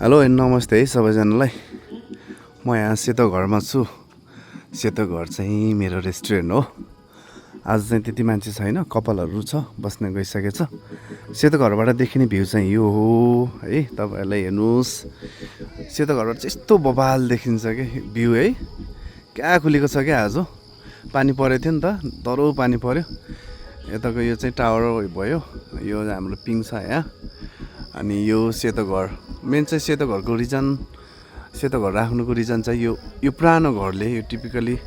Hello नमस्ते है सबैजनालाई। म यहाँ सेतो घरमा छु। सेतो घर चाहिँ मेरो रेस्टुरेन्ट हो। आज चाहिँ त्यति मान्छे छैन, कपालहरू छ, बस्न गइसकेछ। सेतो घरबाट देखिने भ्यू चाहिँ यो हो है, तपाईँहरूलाई हेर्नुहोस्। सेतो घरबाट चाहिँ यस्तो बबाल देखिन्छ कि भ्यू है। क्या खुलेको छ क्या आज, पानी परेको थियो नि त, दह्रो पानी पर्यो। यताको यो चाहिँ टावर भयो, यो हाम्रो पिङ छ यहाँ। अनि यो सेतो घर, मेन चाहिँ सेतो घरको रिजन, सेतो घर राख्नुको रिजन चाहिँ यो पुरानो घरले, यो टिपिकली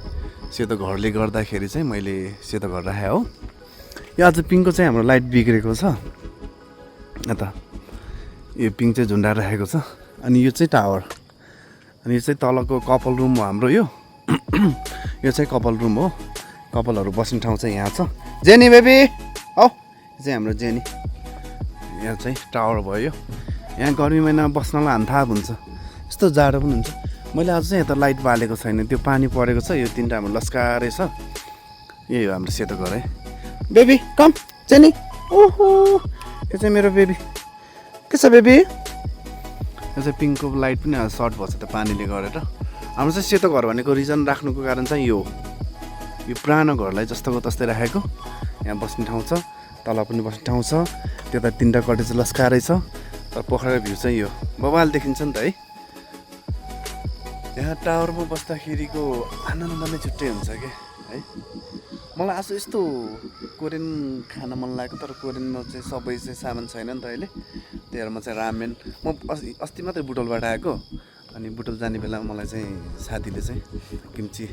सेतो घरले गर्दाखेरि चाहिँ मैले सेतो घर राखेँ हो। यो आज पिङको चाहिँ हाम्रो लाइट बिग्रेको छ, यता यो पिङ चाहिँ झुन्डाएर राखेको छ। अनि यो चाहिँ टावर, अनि यो चाहिँ तलको कपल रुम हो हाम्रो। यो यो चाहिँ कपल रुम हो, कपलहरू बस्ने ठाउँ चाहिँ यहाँ छ। जेनी बेबी हौ, यो चाहिँ हाम्रो जेनी। यहाँ चाहिँ टावर भयो। यहाँ गर्मी महिनामा बस्नलाई हान्थाप हुन्छ, यस्तो जाडो पनि हुन्छ। मैले आज चाहिँ यता लाइट बालेको छैन, त्यो पानी परेको छ। यो तिनवटा हाम्रो लस्कारै छ। यही हो हाम्रो सेतो घर है। बेबी कम जेनी, ओहो यो चाहिँ मेरो बेबी। के छ बेबी? यो चाहिँ पिङको लाइट पनि सर्ट भएको छ त्यो पानीले गरेर। हाम्रो चाहिँ सेतो घर भनेको रिजन राख्नुको कारण चाहिँ यो पुरानो घरलाई जस्तोको तस्तै राखेको। यहाँ बस्ने ठाउँ छ, तल पनि बस्ने ठाउँ छ, त्यता तिनवटा कटेज लस्कारै छ। तर पोखरा भ्यू चाहिँ यो बबाल देखिन्छ नि त है। यहाँ टावरमा बस्दाखेरिको आनन्द नै छुट्टै हुन्छ कि है। मलाई आज यस्तो कोरियन खान मन लाग्यो, तर कोरियनमा चाहिँ सबै चाहिँ सामान छैन नि त अहिले। त्यही भएर म चाहिँ रामेन, म अस्ति मात्रै बुटोलबाट आएको। अनि बुटोल जाने बेलामा मलाई चाहिँ साथीले चाहिँ किम्ची,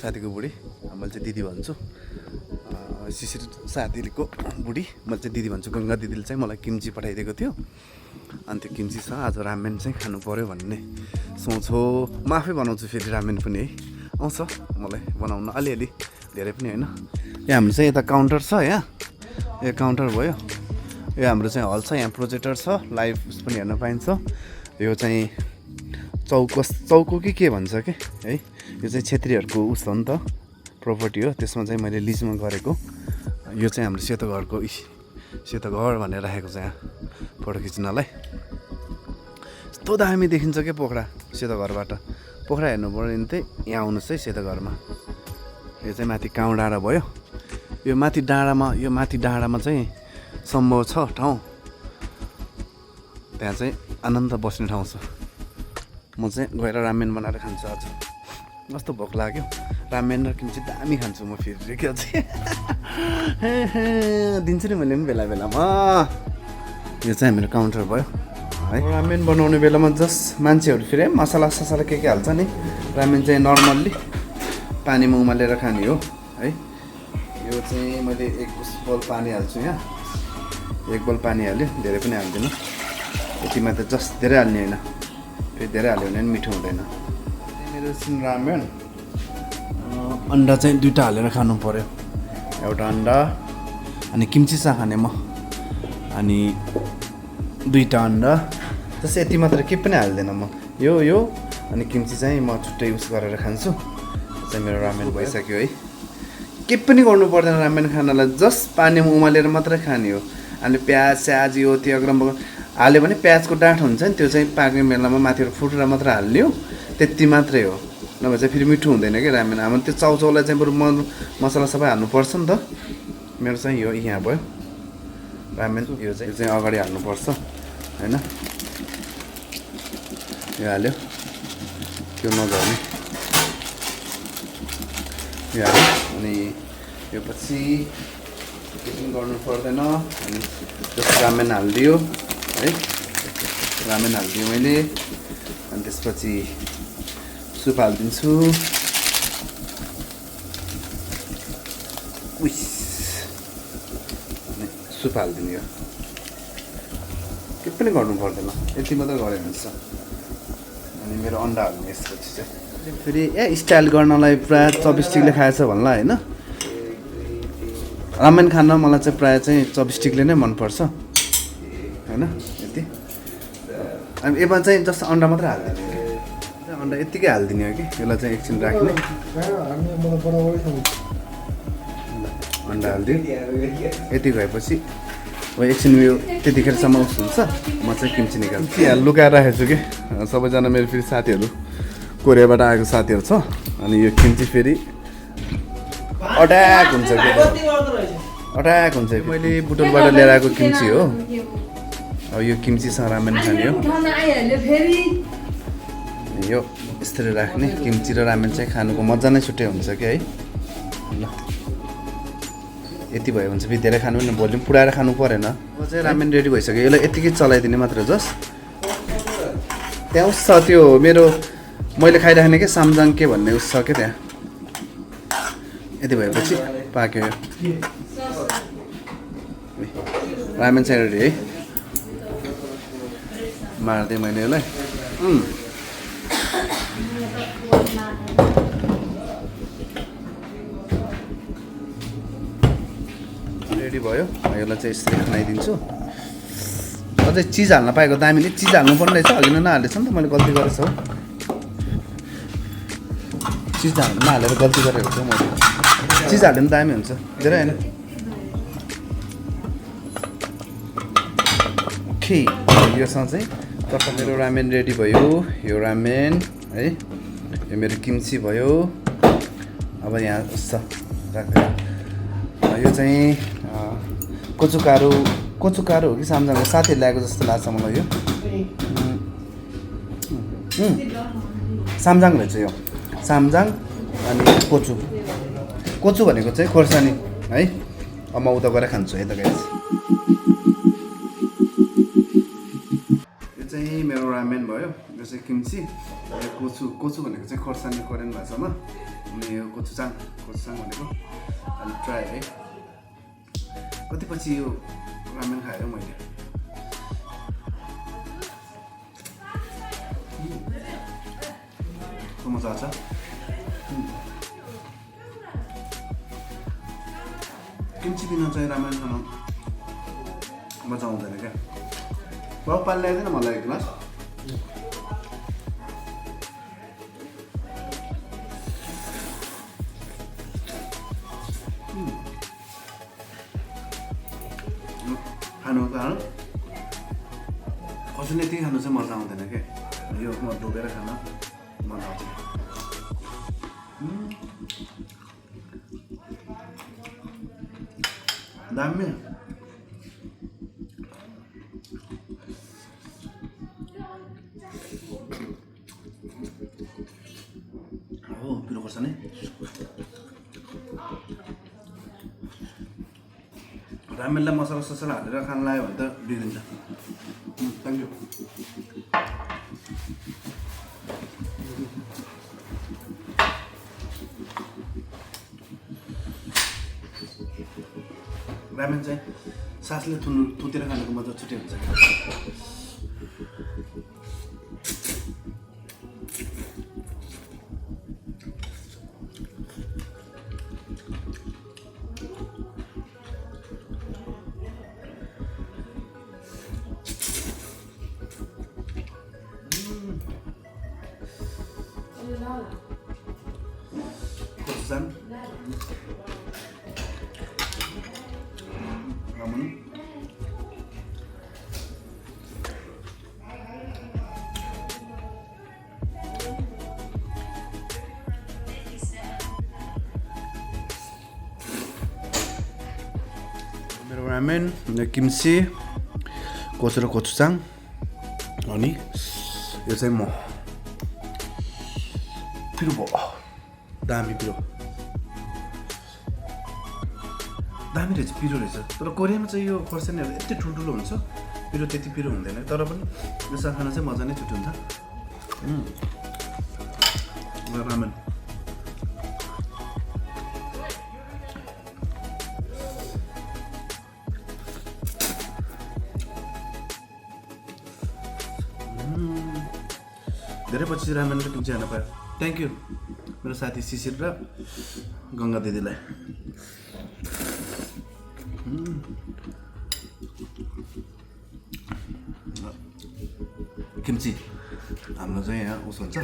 साथीको बुढी, मैले चाहिँ दिदी भन्छु, शिशिर साथीको बुढी, मैले चाहिँ दिदी भन्छु, गङ्गा दिदीले चाहिँ मलाई किम्ची पठाइदिएको थियो। अनि त्यो किम्ची छ, आज रामेन चाहिँ खानु पऱ्यो भन्ने सोच हो। म आफै बनाउँछु फेरि रामेन पनि है, आउँछ मलाई बनाउन अलिअलि, धेरै पनि होइन। यहाँ हाम्रो चाहिँ यता काउन्टर छ, यहाँ यो काउन्टर भयो। यो हाम्रो चाहिँ हल छ, यहाँ प्रोजेक्टर छ, लाइभ पनि हेर्न पाइन्छ। यो चाहिँ चौको के भन्छ कि है, यो चाहिँ छेत्रीहरूको उस हो नि त, प्रोपर्टी हो। त्यसमा चाहिँ मैले लिजमा गरेको। यो चाहिँ हाम्रो सेतो घरको, सेतो घर भनेर राखेको छ यहाँ फोटो खिच्नलाई। यस्तो दामी देखिन्छ क्या पोखरा सेतो घरबाट। पोखरा हेर्नु पऱ्यो भने चाहिँ यहाँ आउनुहोस् है सेतो घरमा। यो चाहिँ माथि काउँ डाँडा भयो। यो माथि डाँडामा चाहिँ सम्भव छ ठाउँ, त्यहाँ चाहिँ आनन्द बस्ने ठाउँ छ। म चाहिँ गएर रामेन बनाएर खान्छु आज, कस्तो भोक लाग्यो। रामेन र किम्ची दामी खान्छु म फेरि क्या चाहिँ दिन्छु नि मैले पनि बेला बेलामा। यो चाहिँ मेरो काउन्टर भयो है। रामेन बनाउने बेलामा जस्ट मान्छेहरू फेरि मसला ससला के हाल्छ नि। रामेन चाहिँ नर्मल्ली पानीमा उमालेर खाने हो है। यो चाहिँ मैले 1 बोल पानी हाल्छु, यहाँ 1 बोल पानी हाल्यो, धेरै पनि हाल्दिनँ। यति मात्र जस्ट, धेरै हाल्ने होइन, फेरि धेरै हाल्यो भने पनि मिठो हुँदैन। मेरो चाहिँ रामेन अन्डा चाहिँ 2टा हालेर खानु पऱ्यो, एउटा अन्डा अनि किम्ची सा खाने म, अनि 2टा अन्डा, जस्तै यति मात्र, केही पनि हाल्दैन म। यो अनि किम्ची चाहिँ म छुट्टै युज गरेर खान्छु। चाहिँ मेरो रामेन भइसक्यो है। केही पनि गर्नु पर्दैन रामेन खानालाई, जस्ट पानीमा उमालेर मात्रै खाने हो। अनि प्याज स्याज यो त्यो अग्रम हाल्यो भने प्याजको डाँठ हुन्छ नि, त्यो चाहिँ पाक्ने बेलामा माथिबाट फुटेर मात्र हाल्ने हो, त्यति मात्रै हो। नभए चाहिँ फेरि मिठो हुँदैन कि रामेन। हाम्रो त्यो चाउचाउलाई चाहिँ बरु मसला सबै हाल्नुपर्छ नि त। मेरो चाहिँ यो यहाँ भयो रामेन। यो चाहिँ अगाडि हाल्नुपर्छ होइन, यो हाल्यो, त्यो नझर्ने, यो हाल्यो। अनि यो पछि केही पनि गर्नु पर्दैन। अनि जस्तो रामेन हालिदियो है, रामेन हालिदियो मैले। अनि त्यसपछि सुप हालिदिन्छु। सुप हालिदिने हो, केही पनि गर्नु पर्दैन, यति मात्र गऱ्यो भने हुन्छ। अनि मेरो अन्डा हाल्ने यसपछि चाहिँ फेरि स्टाइल गर्नलाई प्रायः चपस्टिकले खाएछ भन्ला होइन। रामेन खान मलाई चाहिँ प्रायः चाहिँ चपस्टिकले नै मनपर्छ होइन। यति अनि यसमा चाहिँ जस्तो अन्डा मात्रै हालिदिने, अन्डा यत्तिकै हालिदिने हो कि, यसलाई चाहिँ एकछिन राख्ने। अन्डा हालिदियो, यति गएपछि एकछिन उयो त्यतिखेरसम्म उस हुन्छ म चाहिँ किम्ची निकाल्छु यहाँ लुकाएर राखेको छु कि सबैजना मेरो फेरि साथीहरू कोरियाबाट आएको साथीहरू छ अनि यो किम्ची फेरि अट्याक हुन्छ कि अट्याक हुन्छ मैले बुटोलबाट लिएर आएको किम्ची हो अब यो किम्चीसँग रामेन खाने हो यो यसरी राख्ने किम्ची र रामेन चाहिँ खानुको मजा नै छुट्टै हुन्छ कि है ल यति भयो भने चाहिँ धेरै खानु पनि भोलि पनि पुऱ्याएर खानु परेन अब चाहिँ रामेन रेडी भइसक्यो यसलाई यतिकै चलाइदिने मात्र जस त्यहाँ उस छ त्यो मेरो मैले खाइराख्ने के सामजाङ के भन्ने उस छ क्या त्यहाँ यति भएपछि पाक्यो यो रामेन चाहिँ रेडी है मार्दै मैले यसलाई रेडी भयो यसलाई चाहिँ यसरी खानाइदिन्छु अझै चिज हाल्न पाएको दामीले चिज हाल्नु पर्ने रहेछ अघि नहालेछ नि त मैले गल्ती गरेछ हो चिज नहालेर गल्ती गरेको छु मैले चिज हाल्यो भने दामी हुन्छ धेरै होइन ओके योसँग चाहिँ तर्फ मेरो रामेन रेडी भयो यो रामेन है यो मेरो किम्ची भयो अब यहाँ छ राख्दै यो चाहिँ कोचुकारो हो कि सामजाङको साथीहरूले ल्याएको जस्तो लाग्छ मलाई यो सामजाङ रहेछ यो सामजाङ अनि कोचु भनेको चाहिँ खोर्सानी है अब म उता गएर खान्छु है त गाइस यो चाहिँ मेरो रामेन भयो यो चाहिँ किम्ची कोचु भनेको चाहिँ खोर्सानी कोरियन भाषामा अनि यो कोचुचाङ भनेको अनि ट्राई है कति पछि यो रामेन खाएर मैले मजा छ किम्ची बिना चाहिँ रामेन खान मजा आउँदैन क्या बाउ पाल ल्याइदिएन मलाई एक ग्लास खानुको कारण कसैले त्यही खानु चाहिँ मजा आउँदैन क्या यो म डुबेर खान मजा आउँछ दामी हो पिरो खोर्सानी रामेनलाई मसला ससला हालेर खान लाग्यो भने त बिग्रिन्छ थ्याङ्क यू रामेन चाहिँ सासले थुतेर खानुको मजा छुट्टै हुन्छ kosan ramen मेरो ramen kimchi कोचु र कोचुचाङ अनि यो चाहिँ म पिरो भयो दामी पिरो दामी रहेछ पिरो रहेछ तर कोरियामा चाहिँ यो खोर्सानीहरू यति ठुल्ठुलो हुन्छ पिरो त्यति पिरो हुँदैन तर पनि यो खाना चाहिँ मजा नै छुट्टै हुन्छ रामेन धेरै पछि रामेन र किम्ची खान पायो थ्याङ्क यू मेरो साथी शिशिर र गङ्गा दिदीलाई किम्ची हाम्रो चाहिँ यहाँ उस हुन्छ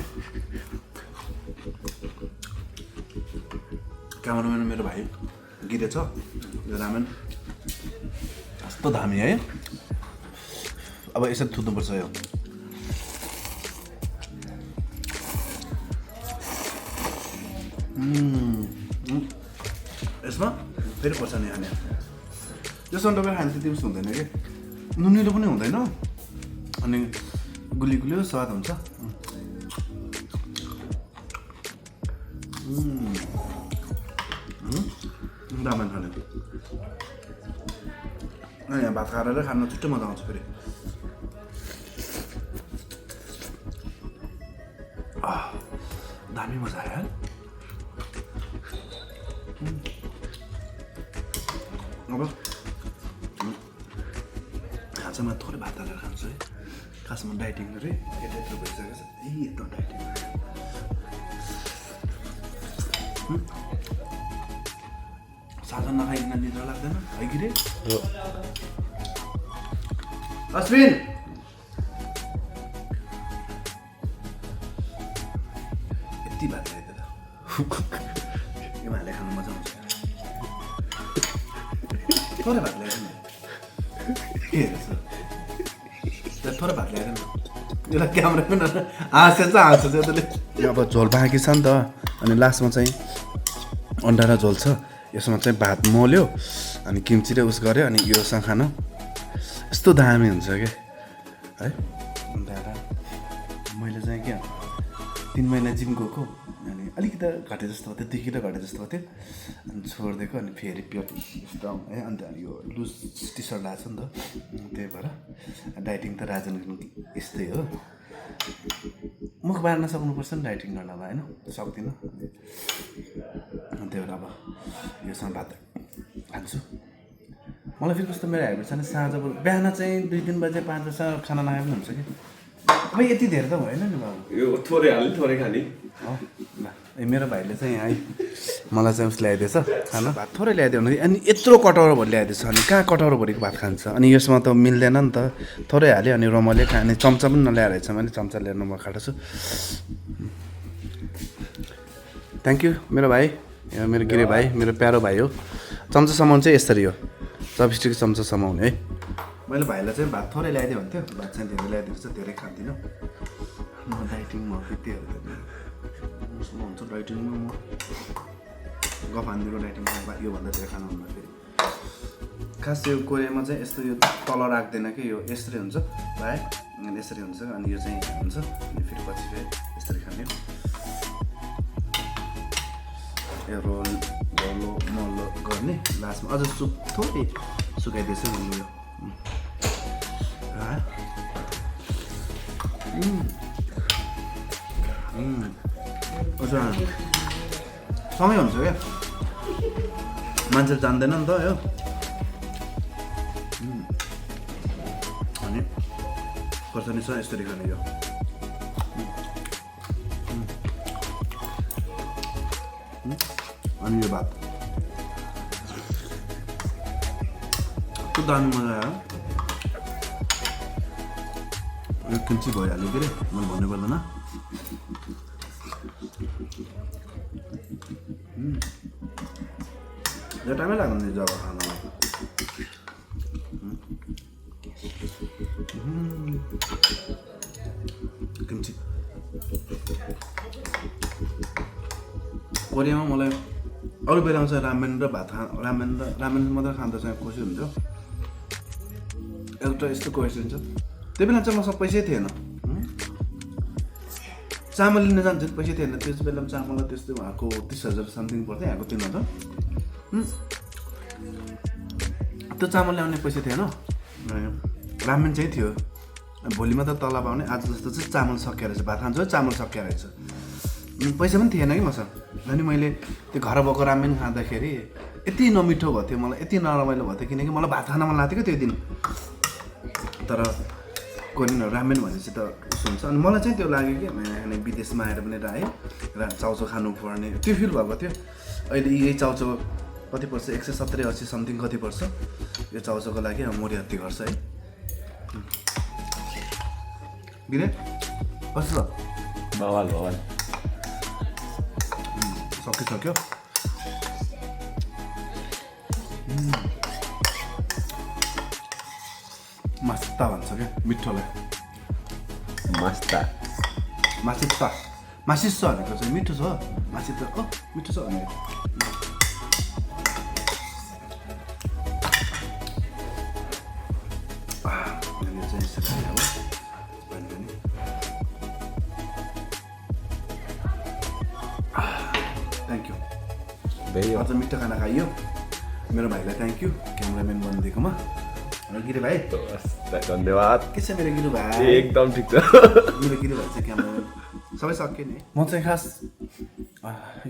क्यामेराम्यान मेरो भाइ गिरे छ यो रामेन हस्त कस्तो दामी है। अब यसरी थुत्नुपर्छ यो। यसमा फेरि खोर्सानी हाने। यो सन्डोको खानु त्यति उस हुँदैन कि, नुनिलो पनि हुँदैन अनि गुलियो गुलियो स्वाद हुन्छ। रामेन खाने अनि यहाँ भात खाएर खानु छिट्टो मजा आउँछ फेरि। दामी मजा आयो। अब खाँचामा थोरै भात हालेर खान्छु है। खासमा डाइटिङ गरेँ, यत्रो भइसकेको छ। यत्रो डाइटिङ साधन नखाइकन निद्रा लाग्दैन है कि रे? अश्विन यति भात ल्याइदिएर यो भातले खानु मजा आउँछ। थोरै भात ल्याइदिनु के हेर्छ थोरै भात ल्याइदिनु। यसलाई क्यामेरा पनि हाँसेछ त्यसले। अब झोल बाँकी छ नि त, अनि लास्टमा चाहिँ अन्डा र झोल छ। यसमा चाहिँ भात मोल्यो अनि किम्ची र उस गऱ्यो अनि योसँग खानु यस्तो दामी हुन्छ क्या है। मैले चाहिँ क्या 3 महिना जिम गएको अनि अलिकति घटे जस्तो थियो, 2 किलो घटे जस्तो थियो अनि छोडिदिएको। अनि फेरि पेट स्ट्रङ है। अन्त यो लुज टी सर्ट लगाएको छ नि त, त्यही भएर डाइटिङ त राजनको यस्तै हो। मुख बार्न सक्नुपर्छ नि डाइटिङ गर्नमा होइन, सक्दिनँ। त्यही भएर अब योसँग भात खान्छु। मलाई फेरि कस्तो मेरो हेबिट छ नि, साँझ बिहान चाहिँ 2-3 बजे 5 बजीसम्म खाना नखाए पनि हुन्छ कि। अब यति धेरै त भएन नि बाबु, यो थोरै हाल्ने थोरै खाने। मेरो भाइले चाहिँ है मलाई चाहिँ उस ल्याइदिएछ खाना, भात थोरै ल्याइदियो भने अनि यत्रो कटौरोभरि ल्याइदिएछ। अनि कहाँ कटौरोभरिको भात खान्छ? अनि यसमा त मिल्दैन नि त, थोरै हाल्यो अनि रमले खाने। चम्चा पनि नल्याएर रहेछ, मैले चम्चा ल्याएर म खाएको छु। थ्याङ्क यू मेरो भाइ, मेरो गिरे भाइ, मेरो प्यारो भाइ हो। चम्चा समाउनु चाहिँ यसरी हो, चपस्टिक चम्चा समाउने है। मैले भाइलाई चाहिँ भात थोरै ल्याइदियो भन्थ्यो, भात चाहिँ धेरै ल्याइदिएको छ, धेरै खाँदिनँ म। डाइटिङमा बित्तिहाल्छ हुन्छ डाइटिङमा। म गफ हान्दिएको डाइटिङमा योभन्दा धेरै खानु हुँदा फेरि खास यो कोरियामा चाहिँ यस्तो यो तल राख्दैन कि, यो यसरी हुन्छ भाइ, अनि यसरी हुन्छ अनि यो चाहिँ हुन्छ अनि फेरि पछि फेरि यसरी खाने। यो रोल रोलो मल्लो गर्ने लास्टमा अझ सुप थोरै सुकाइदिएछ नि यो। सँगै हुन्छ क्या, मान्छे जान्दैन नि त यो। अनि खोर्सानीसँग यसरी खाने यो। अनि यो भात कस्तो दामी मजा आयो। यो किम्ची भइहाल्यो के अरे, मैले भन्नु पर्दैन। यो टाइमै लाग्दैन जब खानामा। किम्ची कोरियामा मलाई अरू बेलामा चाहिँ रामेन र भात रामेन मात्रै खाँदा चाहिँ खुसी हुन्छ। एउटा यस्तो कोइन्सिडेन्स छ, त्यो बेला चाहिँ मसँग पैसै थिएन, चामल लिन जान्थ्यो पैसै थिएन। त्यस बेलामा चामल त्यस्तै उहाँको 30,000 समथिङ पर्थ्यो, यहाँको 3,000। त्यो चामल ल्याउने पैसा थिएन, रामेन चाहिँ थियो। भोलि मात्र तलब आउने, आज जस्तो चाहिँ चामल सकिया रहेछ, भात खान्छ चामल सकिया रहेछ। पैसा पनि थिएन कि मसँग। अनि मैले त्यो घर भएको रामेन खाँदाखेरि यति नमिठो भयो थियो, मलाई यति नरमाइलो भयो थियो, किनकि मलाई भात खान मन लाग्थ्यो क्या त्यो दिन। तर कोरियन रामेन भनेपछि त उस हुन्छ। अनि मलाई चाहिँ त्यो लाग्यो कि अनि विदेशमा आएर पनि आएँ र चाउचाउ खानुपर्ने त्यो फिल भएको थियो। अहिले यही चाउचाउ कति पर्छ, 170-80 समथिङ कति पर्छ यो चाउचाउको लागि। मोरिहत्ती गर्छ है। गिरे कस्तो छ? भवाल भवाल सकिसक्यो। मास्ता भन्छ क्या मिठोलाई मास्ता मासित्ता मासिस्स भनेको चाहिँ मिठो छ मासित्ता मिठो छ भनेको थ्याङ्क यू भयो अझ मिठो खाना खाइयो मेरो भाइलाई थ्याङ्क यू क्यामराम्यान बनिदिएकोमा र गिरे भाइ धन्यवाद के छ मेरो गिरु भाइ एकदम ठिक छ मेरो गिरु भाइ चाहिँ क्यामराम्यान सबै सक्यो नि म चाहिँ खास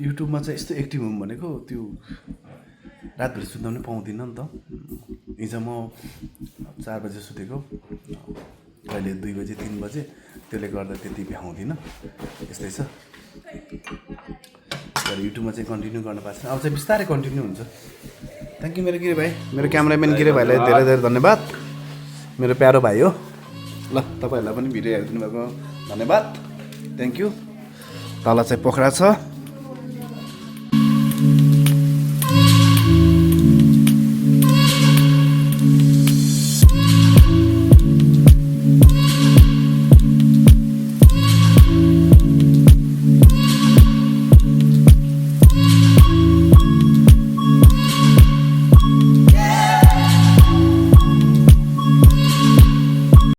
युट्युबमा चाहिँ यस्तो एक्टिभ हुँ भनेको त्यो रातभरि सुत्न पनि पाउँदिनँ नि त हिजो म 4 बजे सुतेको कहिले 2 बजे 3 बजे त्यसले गर्दा त्यति भ्याउँदिनँ यस्तै छ तर युट्युबमा चाहिँ कन्टिन्यू गर्न पार्छ अब चाहिँ बिस्तारै कन्टिन्यू हुन्छ थ्याङ्क यू मेरो गिरे भाइ मेरो क्यामराम्यान गिरे भाइलाई धेरै धेरै धन्यवाद मेरो प्यारो भाइ हो ल तपाईँहरूलाई पनि भिडियो हेरिदिनु भएको धन्यवाद थ्याङ्क यू तल चाहिँ पोखरा छ